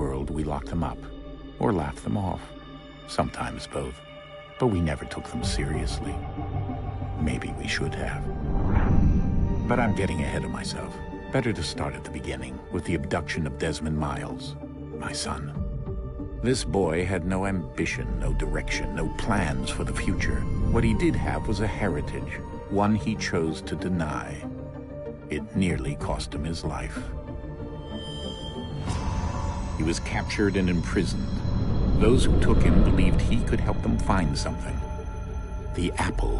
world, we locked them up, or laughed them off. Sometimes both. But we never took them seriously. Maybe we should have. But I'm getting ahead of myself. Better to start at the beginning, with the abduction of Desmond Miles, my son. This boy had no ambition, no direction, no plans for the future. What he did have was a heritage, one he chose to deny. It nearly cost him his life. He was captured and imprisoned. Those who took him believed he could help them find something. The apple.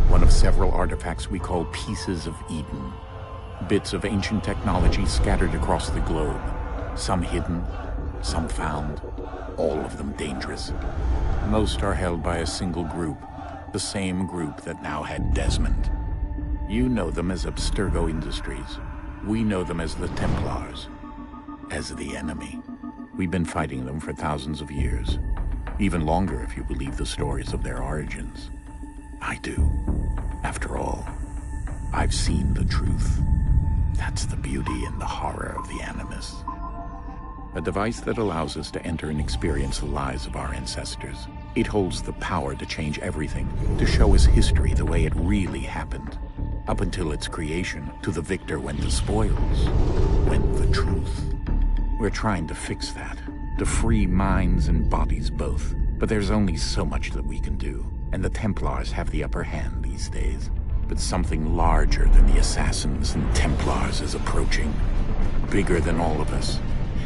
One of several artifacts we call pieces of Eden. Bits of ancient technology scattered across the globe. Some hidden, some found, all of them dangerous. Most are held by a single group, the same group that now had Desmond. You know them as Abstergo Industries. We know them as the Templars, as the enemy. We've been fighting them for thousands of years, even longer if you believe the stories of their origins. I do. After all, I've seen the truth. That's the beauty and the horror of the Animus. A device that allows us to enter and experience the lives of our ancestors. It holds the power to change everything, to show us history the way it really happened. Up until its creation, to the victor went the spoils, went the truth. We're trying to fix that, to free minds and bodies both. But there's only so much that we can do, and the Templars have the upper hand these days. But something larger than the Assassins and Templars is approaching, bigger than all of us.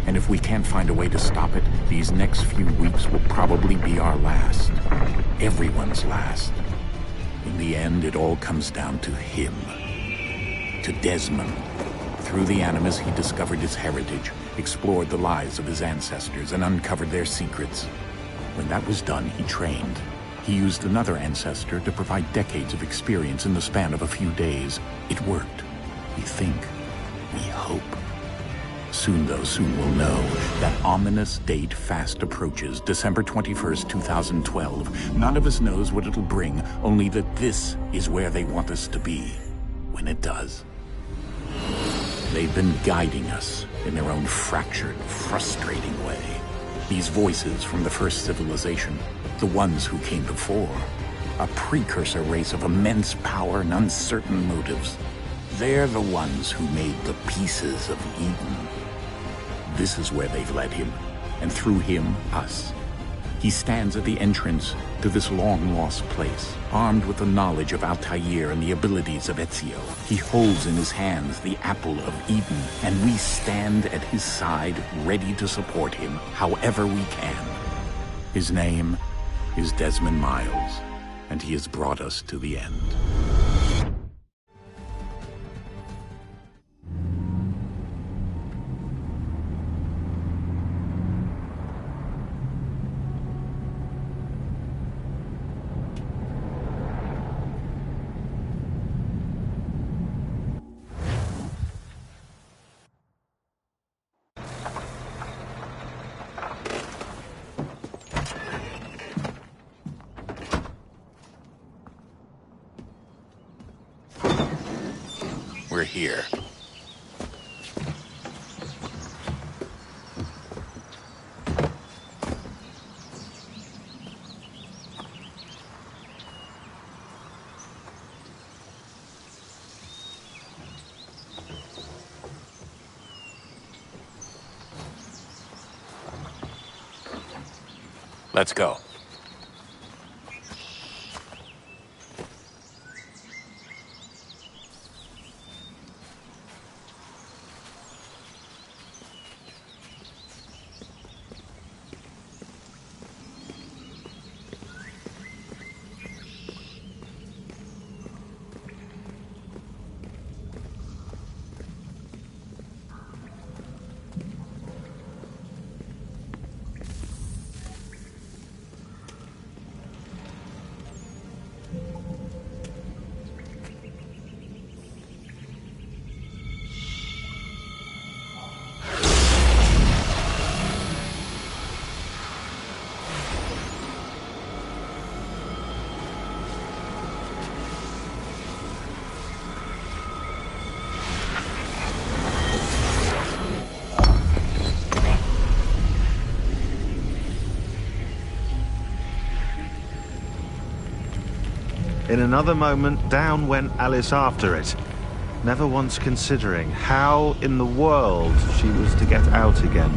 And if we can't find a way to stop it, these next few weeks will probably be our last. Everyone's last. In the end, it all comes down to him. To Desmond. Through the Animus, he discovered his heritage, explored the lives of his ancestors, and uncovered their secrets. When that was done, he trained. He used another ancestor to provide decades of experience in the span of a few days. It worked. We think. We hope. Soon, though, soon we'll know. That ominous date fast approaches, December 21st, 2012. None of us knows what it'll bring, only that this is where they want us to be, when it does. They've been guiding us in their own fractured, frustrating way. These voices from the first civilization, the ones who came before, a precursor race of immense power and uncertain motives. They're the ones who made the pieces of Eden. This is where they've led him, and through him, us. He stands at the entrance to this long-lost place, armed with the knowledge of Altair and the abilities of Ezio. He holds in his hands the apple of Eden, and we stand at his side, ready to support him however we can. His name is Desmond Miles, and he has brought us to the end. We're here. Let's go. In another moment, down went Alice after it, never once considering how in the world she was to get out again.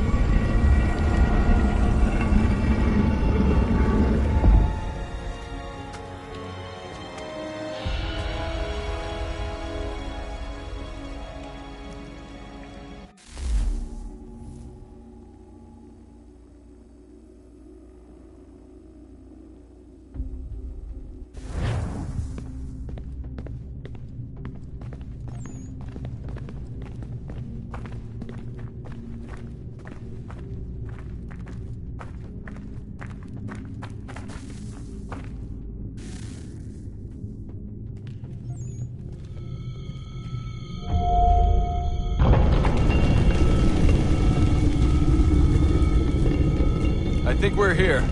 I think we're here.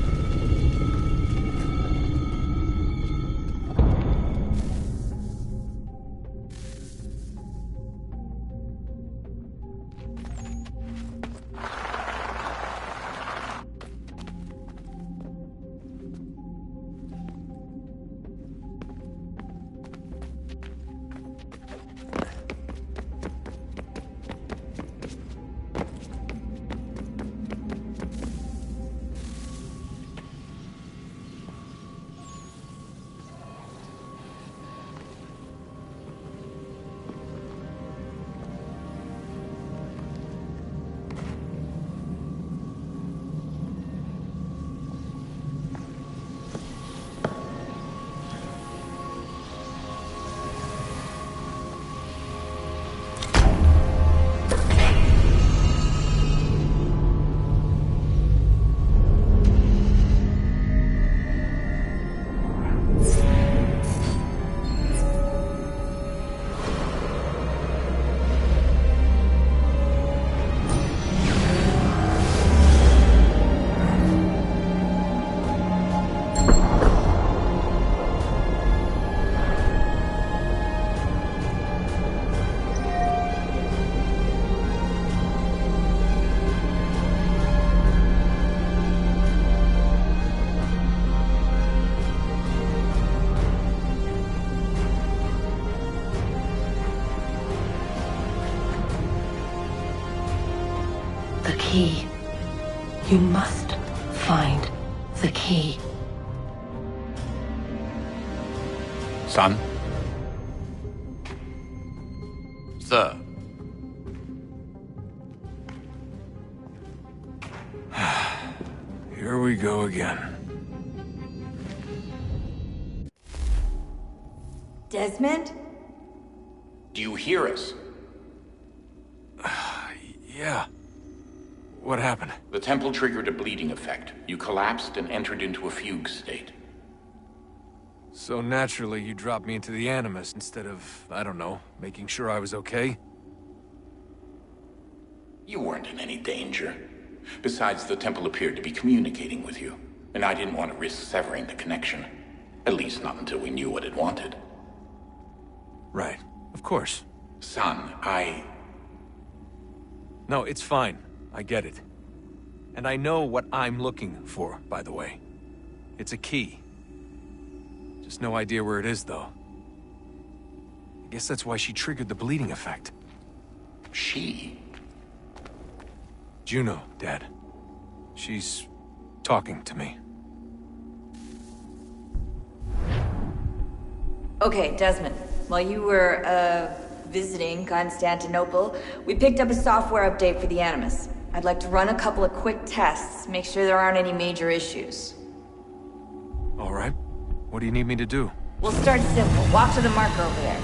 The key. You must find the key. Son? Sir. Here we go again. Desmond? Do you hear us? Yeah. What happened? The temple triggered a bleeding effect. You collapsed and entered into a fugue state. So naturally, you dropped me into the Animus instead of, I don't know, making sure I was okay? You weren't in any danger. Besides, the temple appeared to be communicating with you, and I didn't want to risk severing the connection. At least not until we knew what it wanted. Right. Of course. Son, No, it's fine. I get it. And I know what I'm looking for, by the way. It's a key. Just no idea where it is, though. I guess that's why she triggered the bleeding effect. She? Juno, Dad. She's talking to me. Okay, Desmond. While you were, visiting Constantinople, we picked up a software update for the Animus. I'd like to run a couple of quick tests, make sure there aren't any major issues. All right. What do you need me to do? We'll start simple. Walk to the marker over there.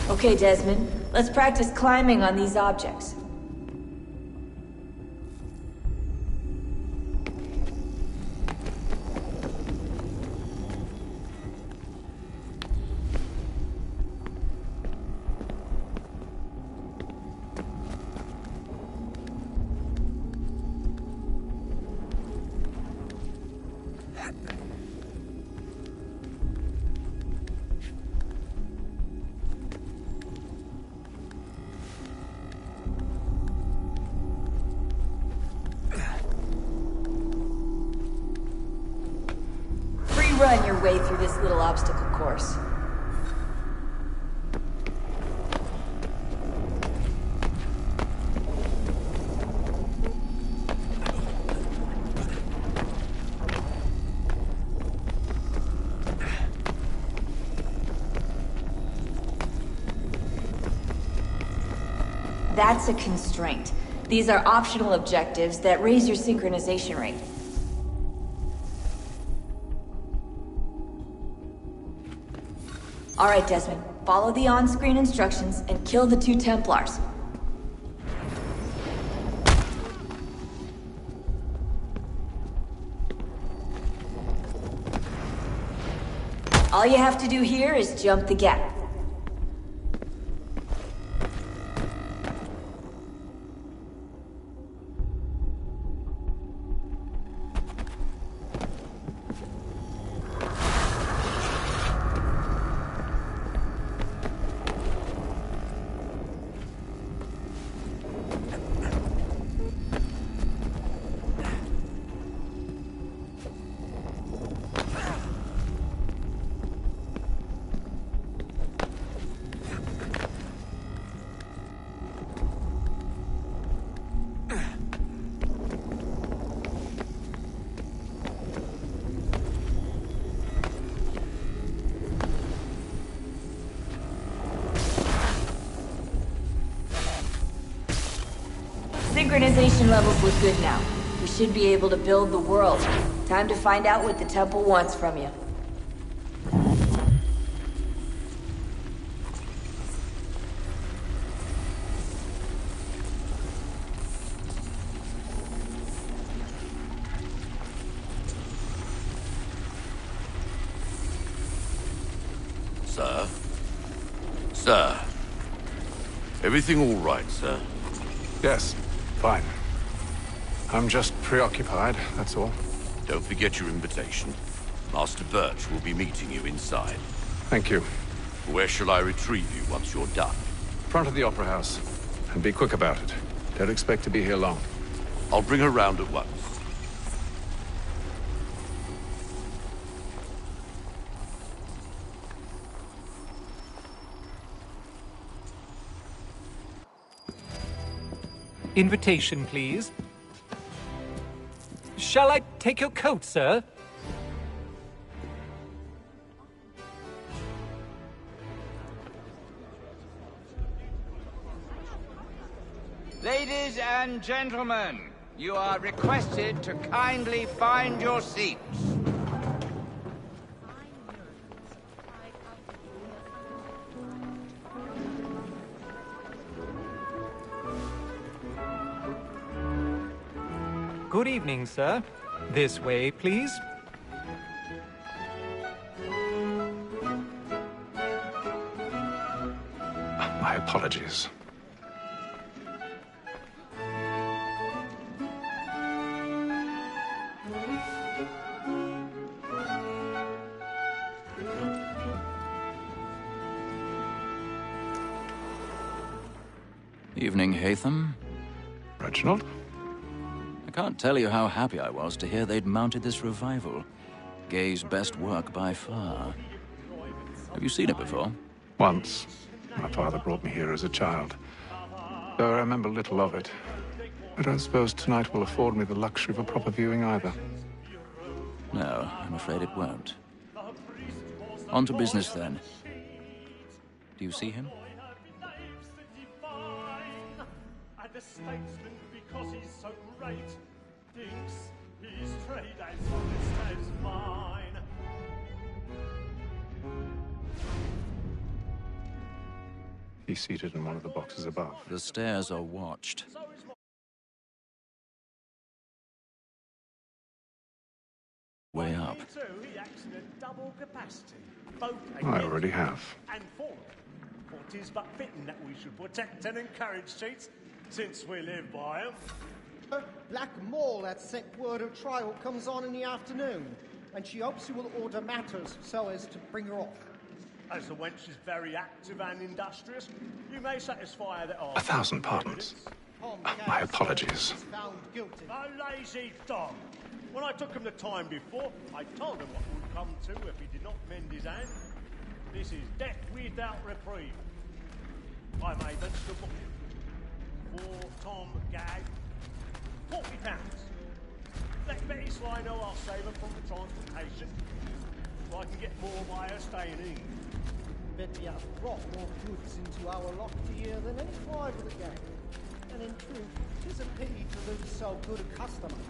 Okay, Desmond. Let's practice climbing on these objects. run your way through this little obstacle course. That's a constraint. These are optional objectives that raise your synchronization rate. All right, Desmond. Follow the on-screen instructions and kill the 2 Templars. All you have to do here is jump the gap. Synchronization levels look good now. We should be able to build the world. Time to find out what the temple wants from you. Sir? Sir? Everything all right, sir? Yes, fine. I'm just preoccupied, that's all. Don't forget your invitation. Master Birch will be meeting you inside. Thank you. Where shall I retrieve you once you're done? Front of the Opera House. And be quick about it. Don't expect to be here long. I'll bring her round at once. Invitation, please. Shall I take your coat, sir? Ladies and gentlemen, you are requested to kindly find your seats. Good evening, sir. This way, please. My apologies. Evening, Hatham. Reginald? I can't tell you how happy I was to hear they'd mounted this revival. Gay's best work by far. Have you seen it before? Once. My father brought me here as a child. Though I remember little of it. I don't suppose tonight will afford me the luxury of a proper viewing either. No, I'm afraid it won't. On to business, then. Do you see him? The statesman, because he's so great, thinks his trade as honest as mine. He's seated in one of the boxes above. The stairs are watched. Way up. He acts in a double capacity, both I already have. and for. For 'tis but fitting that we should protect and encourage cheats, since we live by 'em. Black Mall at set word of trial comes on in the afternoon, and she hopes you will order matters so as to bring her off. As the wench is very active and industrious, you may satisfy her that 1,000 pardons. My apologies. Found guilty. A lazy dog. When I took him the time before, I told him what would come to if he did not mend his hand. This is death without reprieve. I made the booking. For Tom Gag, £40. Let Betty Sly know I'll save her from the transportation, so I can get more by her staying in. Betty has brought more goods into our loft here than any five of the gang. And in truth, 'tis a pity to lose so good a customer.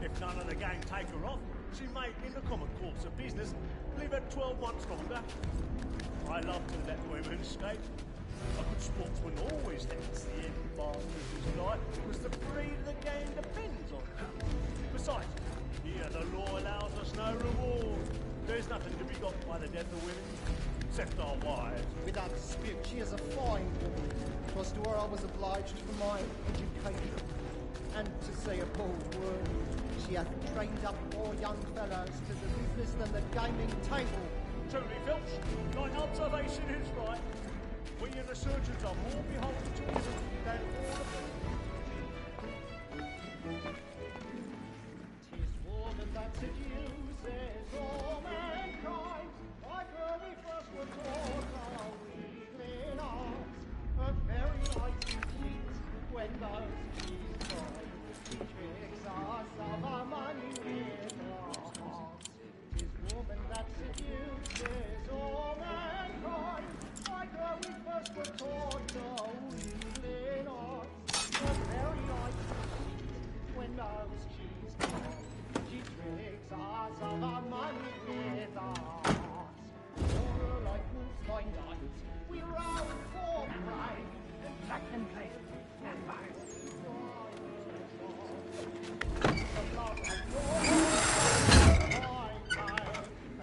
If none of the gang take her off, she may, in the common course of business, leave her 12 months longer. I love to let women skate. A good sportsman always lets the end bastards die, because the breed of the game depends on that. Besides, here the law allows us no reward. There's nothing to be got by the death of women, except our wives. Without dispute, she is a fine woman. 'Twas to her I was obliged for my education. And to say a bold word, she hath trained up more young fellows to the business than the gaming table. Truly, Filch, thine observation is right. We and the surgeons are more beholden to women than all of them. 'Tis woman that seduces all mankind, like her we first were taught our weakling arts. Her very light and cheats when those she's tried. She tricks us of our money with our hearts. 'Tis woman that seduces all mankind, like her we first were taught our weakling arts. Her very light and cheats when those she's tried. She tricks us of our money with our hearts. For like wolves by night, we rout for prey and track them place and bite.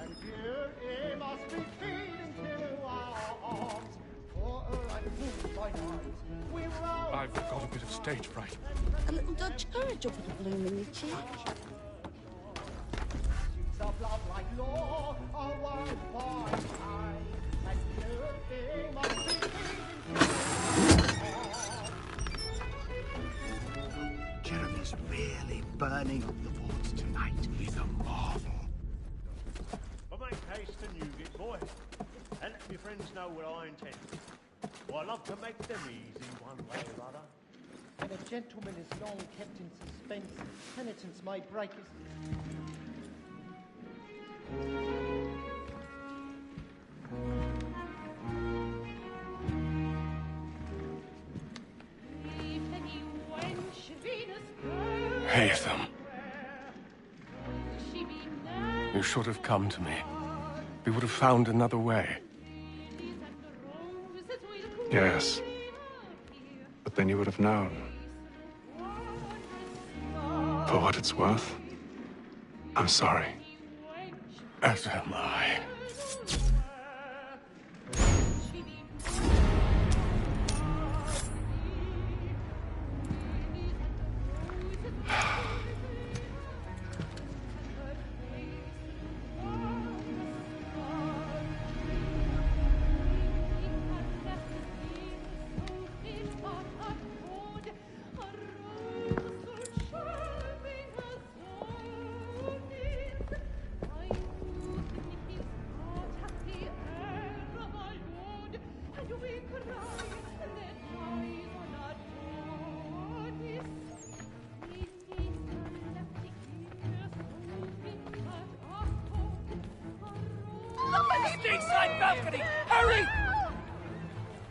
And here he must be feeding to our arms. For like wolves by night, we rout. I've got a bit of stage fright. A little Dutch courage up at the blooming cheek. Of love like law, a word by time, and here he must be feeding to our arms. Jeremy's really burning up the wards tonight. He's a marvel. But make haste and use it, boy. And let your friends know what I intend. For I love to make them easy one way or other. When a gentleman is long kept in suspense, penitence may break his... Haytham. You should have come to me. We would have found another way. Yes. But then you would have known. For what it's worth, I'm sorry. As am I. Inside balcony! Hurry!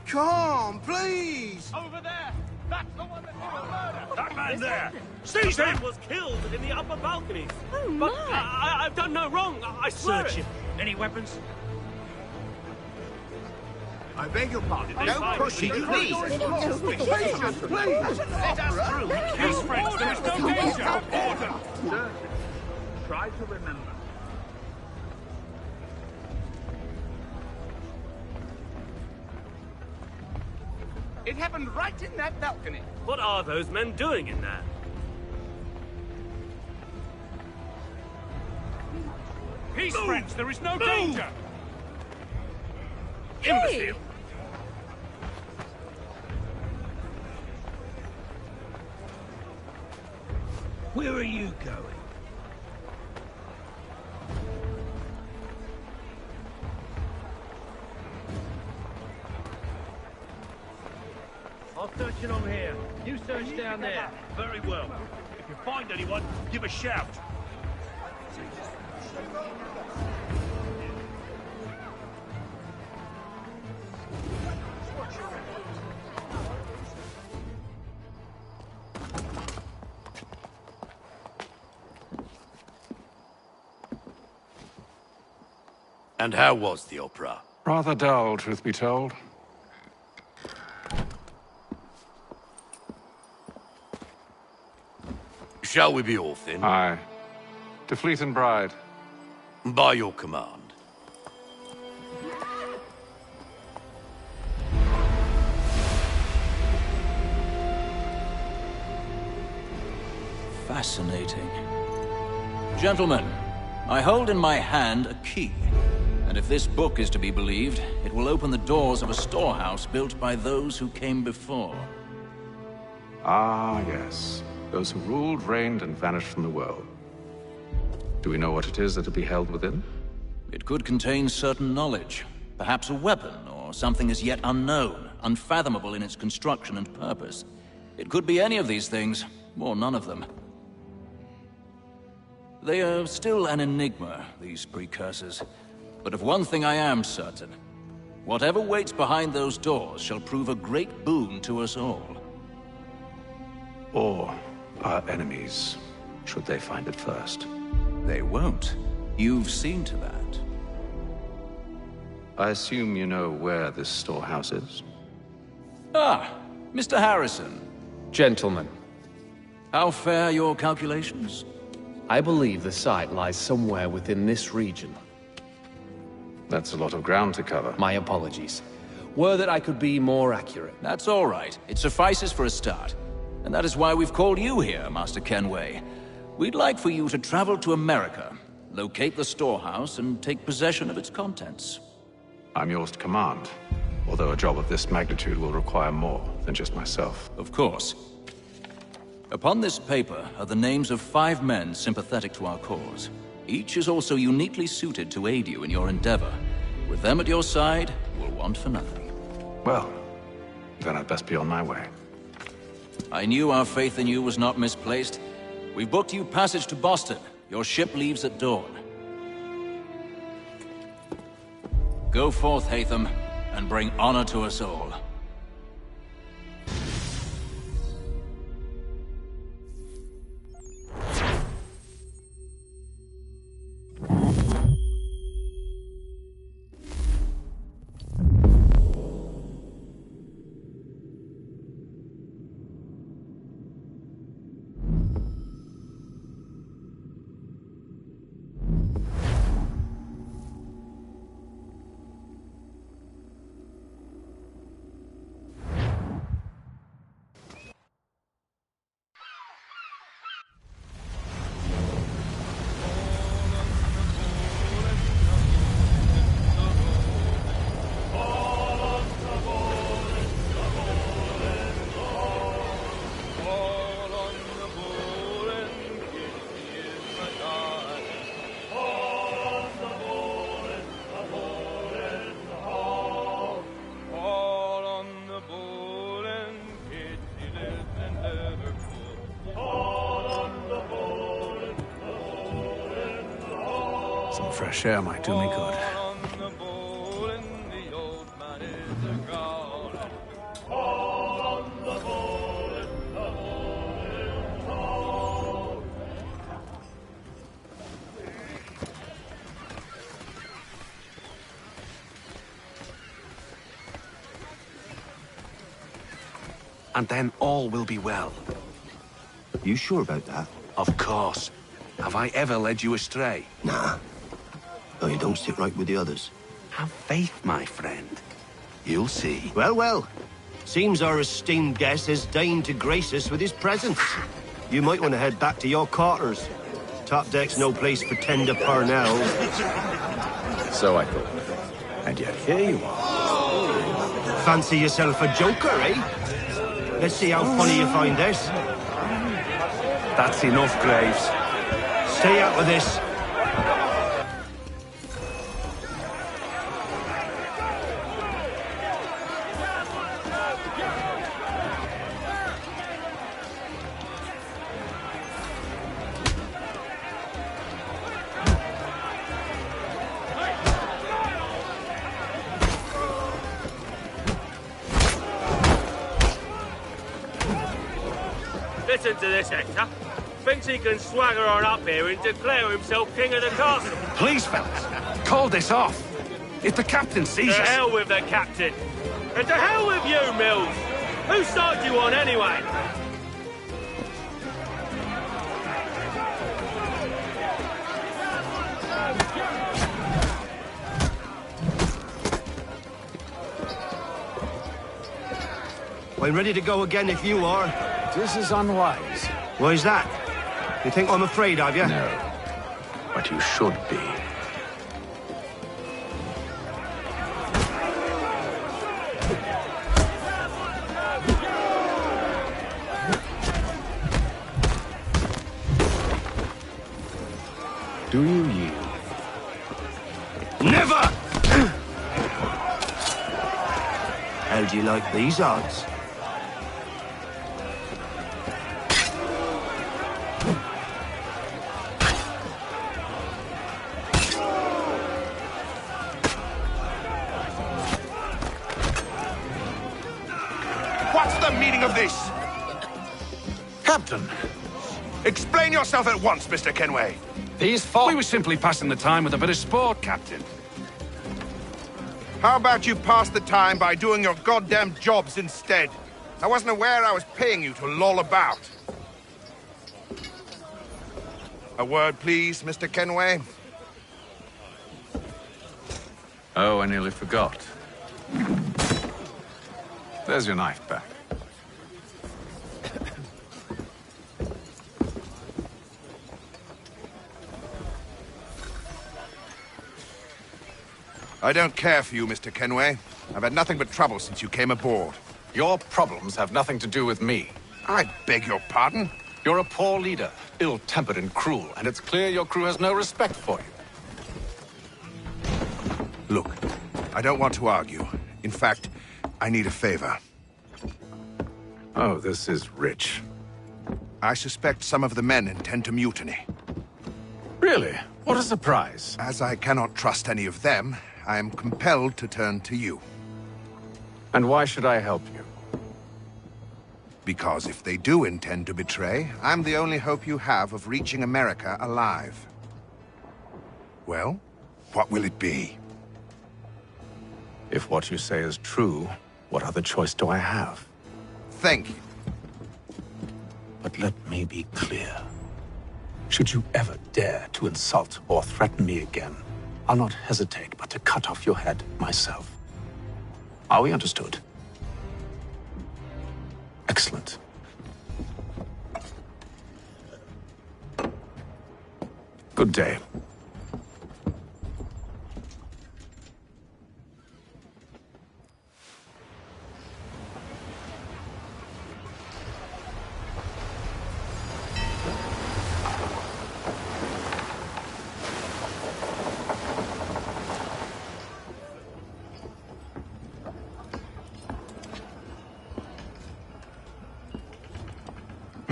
Come, please! Over there! That's the one that did the murder! That man there! Seize him! Was killed in the upper balcony. Oh, but my! I've done no wrong. I swear Search it. him. Any weapons? I beg your pardon. Don't Don't push it, please! Patience, please! Let us through! Peace, friends! There is no danger! Order! Sir, try to remember. It happened right in that balcony. What are those men doing in there? Peace, friends! There is no danger! Imbecile! Where are you going? searching on here. You search down there. Very well. If you find anyone, give a shout. And how was the opera? Rather dull, truth be told. Shall we be off then? Aye. To Fleet and Bride. By your command. Fascinating. Gentlemen, I hold in my hand a key. And if this book is to be believed, it will open the doors of a storehouse built by those who came before. Ah, yes. Those who ruled, reigned, and vanished from the world. Do we know what it is that will be held within? It could contain certain knowledge. Perhaps a weapon, or something as yet unknown, unfathomable in its construction and purpose. It could be any of these things, or none of them. They are still an enigma, these precursors. But of one thing I am certain. Whatever waits behind those doors shall prove a great boon to us all. Or our enemies, should they find it first. They won't. You've seen to that. I assume you know where this storehouse is? Ah, Mr. Harrison. Gentlemen. How fare your calculations? I believe the site lies somewhere within this region. That's a lot of ground to cover. My apologies. Were that I could be more accurate. That's all right. It suffices for a start. And that is why we've called you here, Master Kenway. We'd like for you to travel to America, locate the storehouse, and take possession of its contents. I'm yours to command, although a job of this magnitude will require more than just myself. Of course. Upon this paper are the names of 5 men sympathetic to our cause. Each is also uniquely suited to aid you in your endeavor. With them at your side, you will want for nothing. Well, then I'd best be on my way. I knew our faith in you was not misplaced. We've booked you passage to Boston. Your ship leaves at dawn. Go forth, Hatham, and bring honor to us all. Some fresh air might do me good. And then all will be well. You sure about that? Of course. Have I ever led you astray? Nah. Oh, you don't sit right with the others. Have faith, my friend. You'll see. Well, well. Seems our esteemed guest has deigned to grace us with his presence. You might want to head back to your quarters. Top deck's no place for tender parnells. So I thought. And yet here you are. Fancy yourself a joker, eh? Let's see how funny you find this. That's enough, Graves. Stay out of this. Listen to this, Hector. Thinks he can swagger on up here and declare himself king of the castle. Please, fellas, call this off. If the captain sees To us... hell with the captain. And to hell with you, Mills. Whose side do you on, anyway? I'm ready to go again if you are. This is unwise. Why's that? You think I'm afraid of you? No, but you should be. Do you yield? Never! How do you like these odds? What's the meaning of this? Captain! Explain yourself at once, Mr. Kenway. These folk... We were simply passing the time with a bit of sport, Captain. How about you pass the time by doing your goddamn jobs instead? I wasn't aware I was paying you to loll about. A word, please, Mr. Kenway. Oh, I nearly forgot. There's your knife back. I don't care for you, Mr. Kenway. I've had nothing but trouble since you came aboard. Your problems have nothing to do with me. I beg your pardon? You're a poor leader, ill-tempered and cruel, and it's clear your crew has no respect for you. Look, I don't want to argue. In fact, I need a favor. Oh, this is rich. I suspect some of the men intend to mutiny. Really? What a surprise. As I cannot trust any of them, I am compelled to turn to you. And why should I help you? Because if they do intend to betray, I'm the only hope you have of reaching America alive. Well, what will it be? If what you say is true, what other choice do I have? Thank you. But let me be clear. Should you ever dare to insult or threaten me again, I'll not hesitate but to cut off your head myself. Are we understood? Excellent. Good day.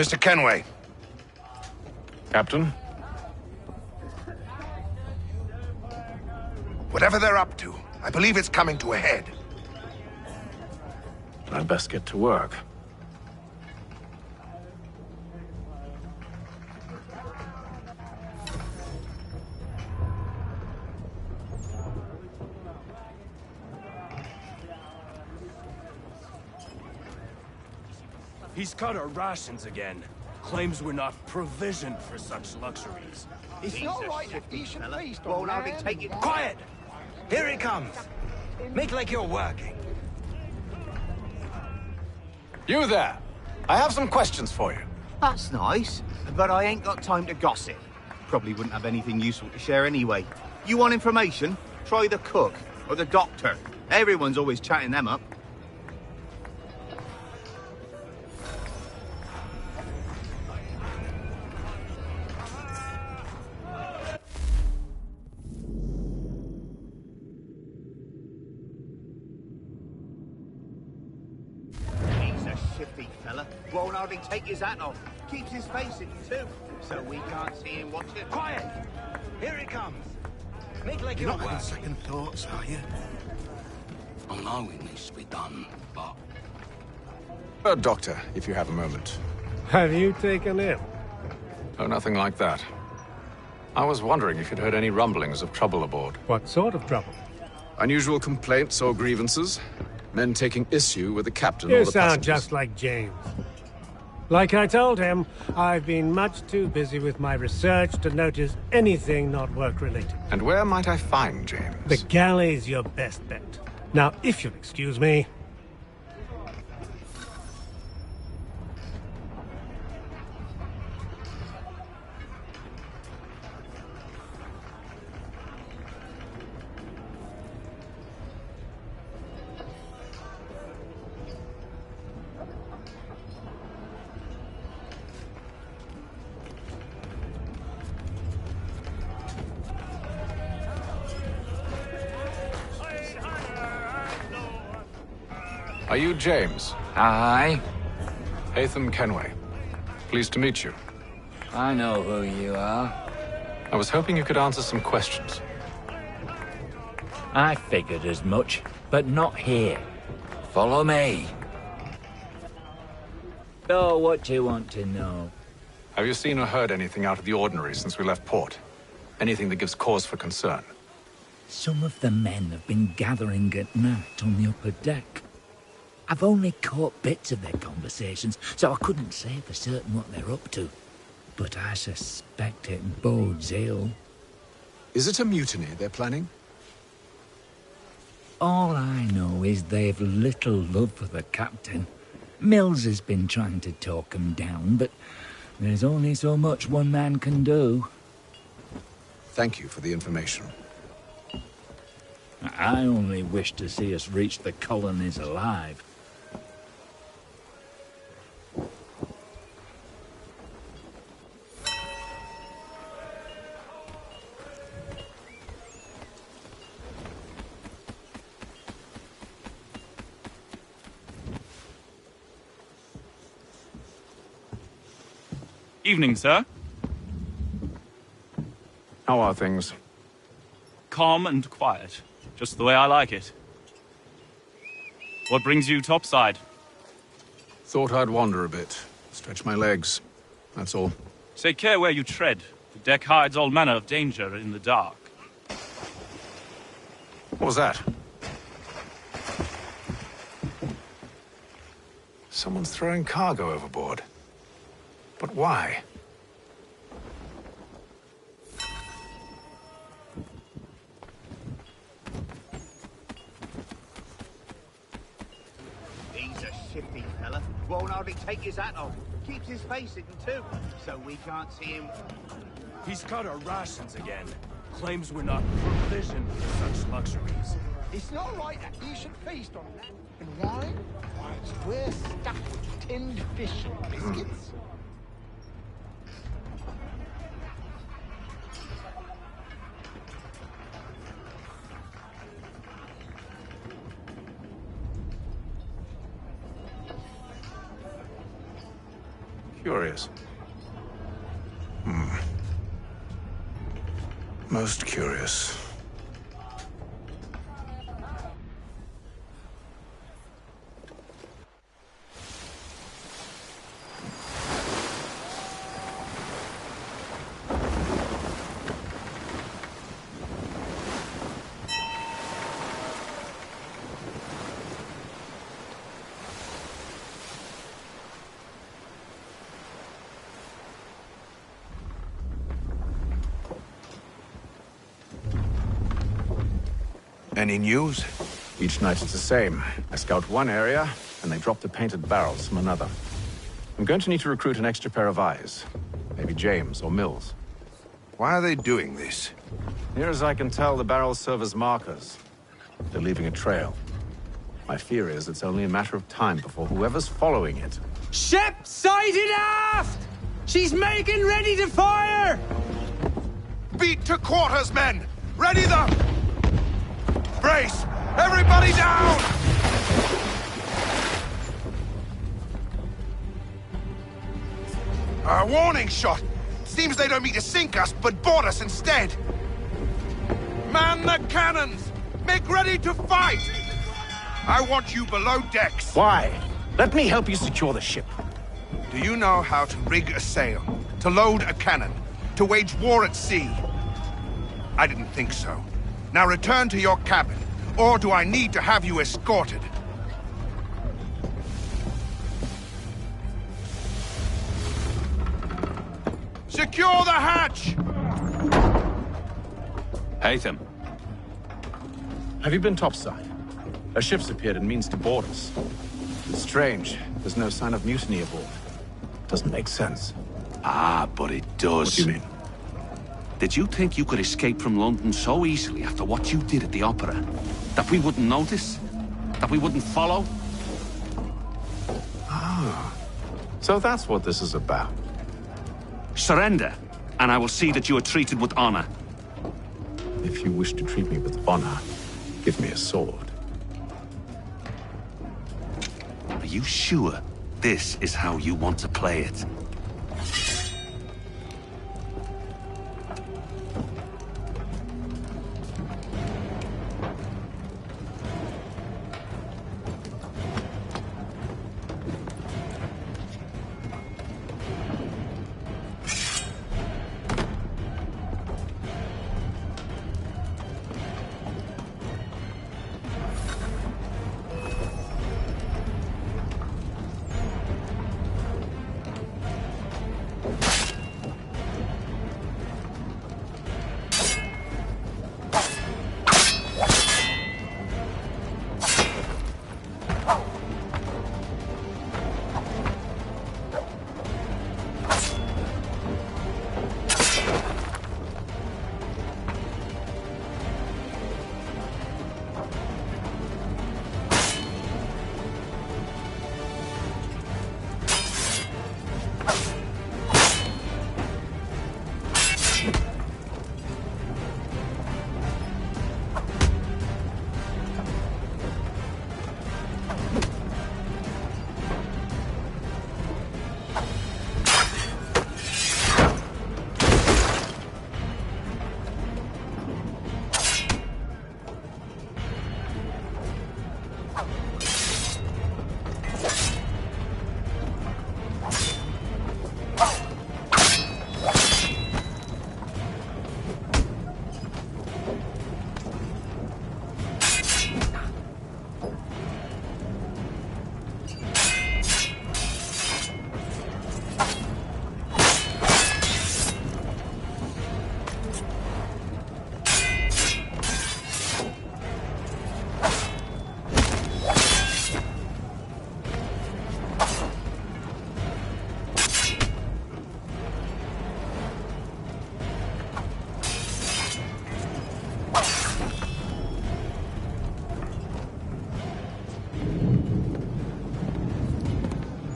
Mr. Kenway. Captain? Whatever they're up to, I believe it's coming to a head. I'd best get to work. He's cut our rations again. Claims we're not provisioned for such luxuries. It's not right that you should please, Won't I be taking... Quiet! Here he comes. Make like you're working. You there! I have some questions for you. That's nice, but I ain't got time to gossip. Probably wouldn't have anything useful to share anyway. You want information? Try the cook or the doctor. Everyone's always chatting them up. Shifty fella. Won't hardly take his hat off. Keeps his face in too, so we can't see him watching. Quiet! Here he comes. Make like You're you're not having working. second thoughts, are you? I know it needs to be done, but... Doctor, if you have a moment. Have you taken ill? Oh, nothing like that. I was wondering if you'd heard any rumblings of trouble aboard. What sort of trouble? Unusual complaints or grievances? Men taking issue with the captain You or the sound passengers? just like James. Like I told him, I've been much too busy with my research to notice anything not work-related. And where might I find James? The galley's your best bet. Now, if you'll excuse me... Are you James? Aye. Hatham Kenway. Pleased to meet you. I know who you are. I was hoping you could answer some questions. I figured as much, but not here. Follow me. So, what do you want to know? Have you seen or heard anything out of the ordinary since we left port? Anything that gives cause for concern? Some of the men have been gathering at night on the upper deck. I've only caught bits of their conversations, so I couldn't say for certain what they're up to. But I suspect it bodes ill. Is it a mutiny they're planning? All I know is they've little love for the captain. Mills has been trying to talk him down, but there's only so much one man can do. Thank you for the information. I only wish to see us reach the colonies alive. Evening, sir. How are things? Calm and quiet. Just the way I like it. What brings you topside? Thought I'd wander a bit. Stretch my legs. That's all. Take care where you tread. The deck hides all manner of danger in the dark. What was that? Someone's throwing cargo overboard. But why? He's a shifty fella. Won't hardly take his hat off. Keeps his face hidden too, so we can't see him. He's cut our rations again. Claims we're not provisioned for such luxuries. It's not right that he should feast on that and wine, whilst we're stuffed with tinned fish and biscuits. Curious. Most curious. Any news? Each night it's the same. I scout one area, and they drop the painted barrels from another. I'm going to need to recruit an extra pair of eyes. Maybe James or Mills. Why are they doing this? Near as I can tell, the barrels serve as markers. They're leaving a trail. My fear is it's only a matter of time before whoever's following it... Ship sighted aft! She's making ready to fire! Beat to quarters, men! Ready the... Brace! Everybody down! A warning shot! Seems they don't mean to sink us, but board us instead! Man the cannons! Make ready to fight! I want you below decks! Why? Let me help you secure the ship. Do you know how to rig a sail, to load a cannon, to wage war at sea? I didn't think so. Now return to your cabin, or do I need to have you escorted? Secure the hatch! Haytham. Have you been topside? A ship's appeared and means to board us. It's strange. There's no sign of mutiny aboard. Doesn't make sense. Ah, but it does. What do you mean? Did you think you could escape from London so easily after what you did at the opera? That we wouldn't notice? That we wouldn't follow? Ah. So that's what this is about. Surrender, and I will see that you are treated with honor. If you wish to treat me with honor, give me a sword. Are you sure this is how you want to play it?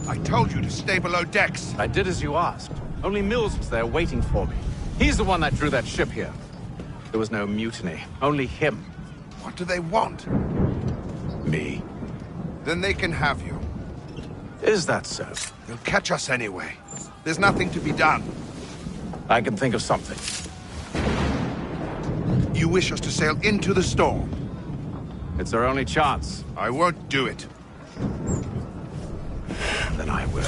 I told you to stay below decks. I did as you asked. Only Mills was there waiting for me. He's the one that drew that ship here. There was no mutiny, only him. What do they want? Me. Then they can have you. Is that so? They'll catch us anyway. There's nothing to be done. I can think of something. You wish us to sail into the storm? It's our only chance. I won't do it. Then I will.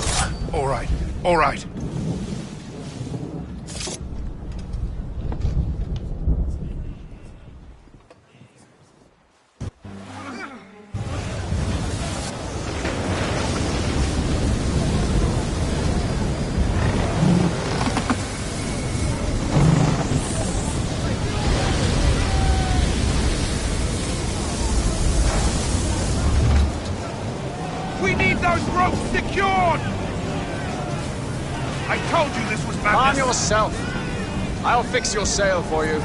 All right, all right. We need those ropes secured! I told you this was madness. Calm yourself. I'll fix your sail for you.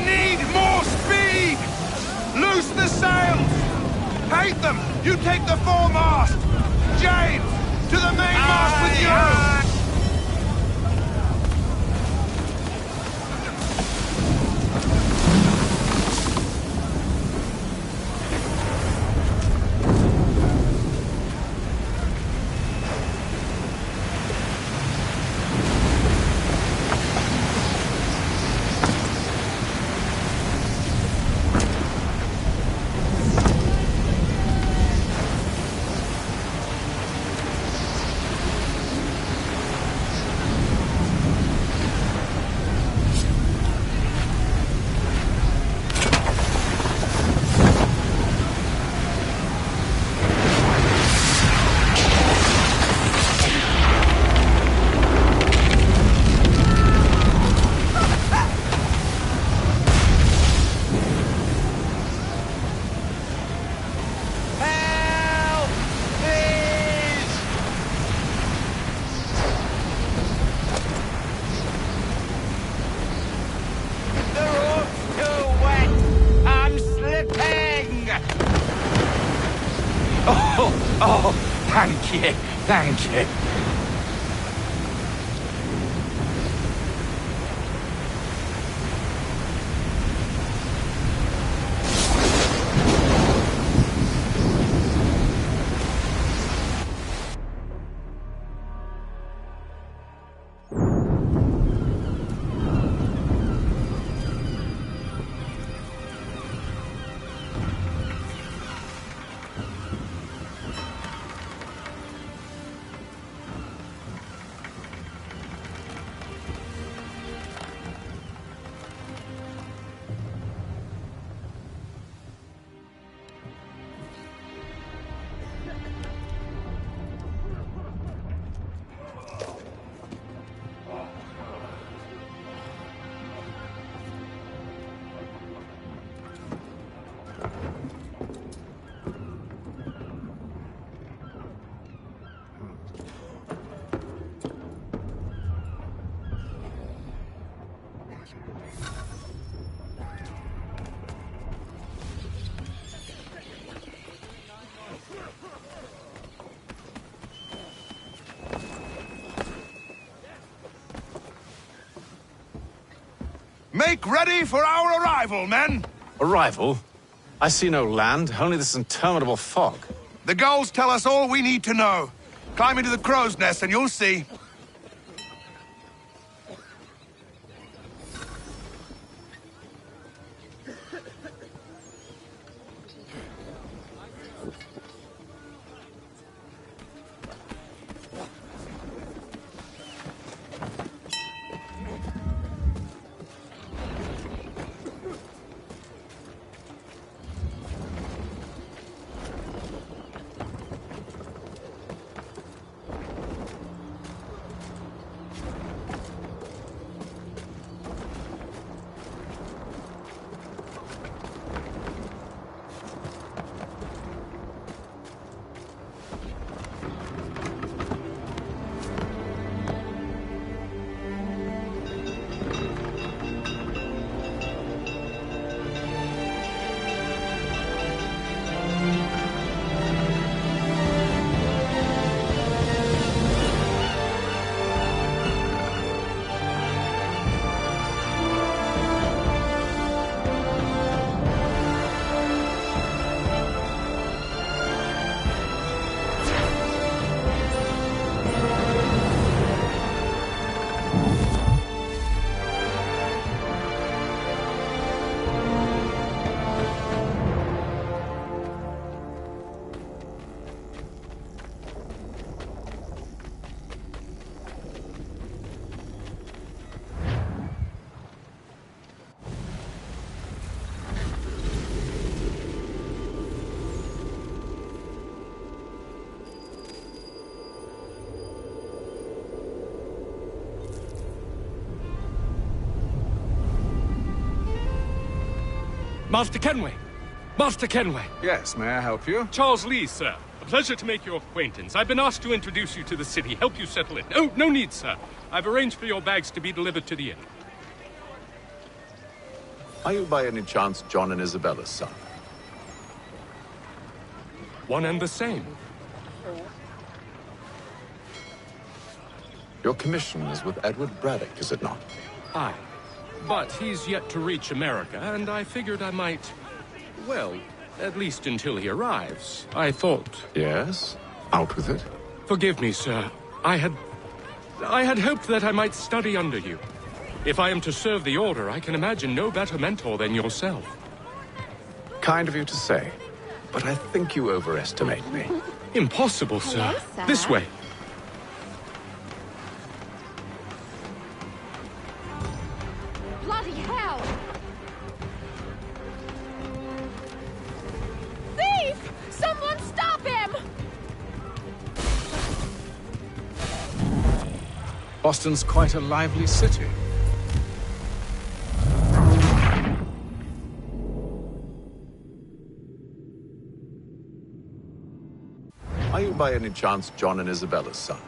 need more speed! Loose the sails! Hate them! You take the foremast! James! To the mainmast with you! Oh, thank you, thank you. Make ready for our arrival, men! Arrival? I see no land, only this interminable fog. The gulls tell us all we need to know. Climb into the crow's nest and you'll see. Master Kenway! Master Kenway! Yes, may I help you? Charles Lee, sir. A pleasure to make your acquaintance. I've been asked to introduce you to the city, help you settle in. Oh, no need, sir. I've arranged for your bags to be delivered to the inn. Are you by any chance John and Isabella's son? One and the same. Your commission is with Edward Braddock, is it not? Aye. But he's yet to reach America, and I figured I might... Well, at least until he arrives. I thought... Yes? Out with it. Forgive me, sir. I had hoped that I might study under you. If I am to serve the Order, I can imagine no better mentor than yourself. Kind of you to say, but I think you overestimate me. Impossible, sir. Hello, sir. This way. Bloody hell! Thief! Someone stop him! Boston's quite a lively city. Are you by any chance John and Isabella's son?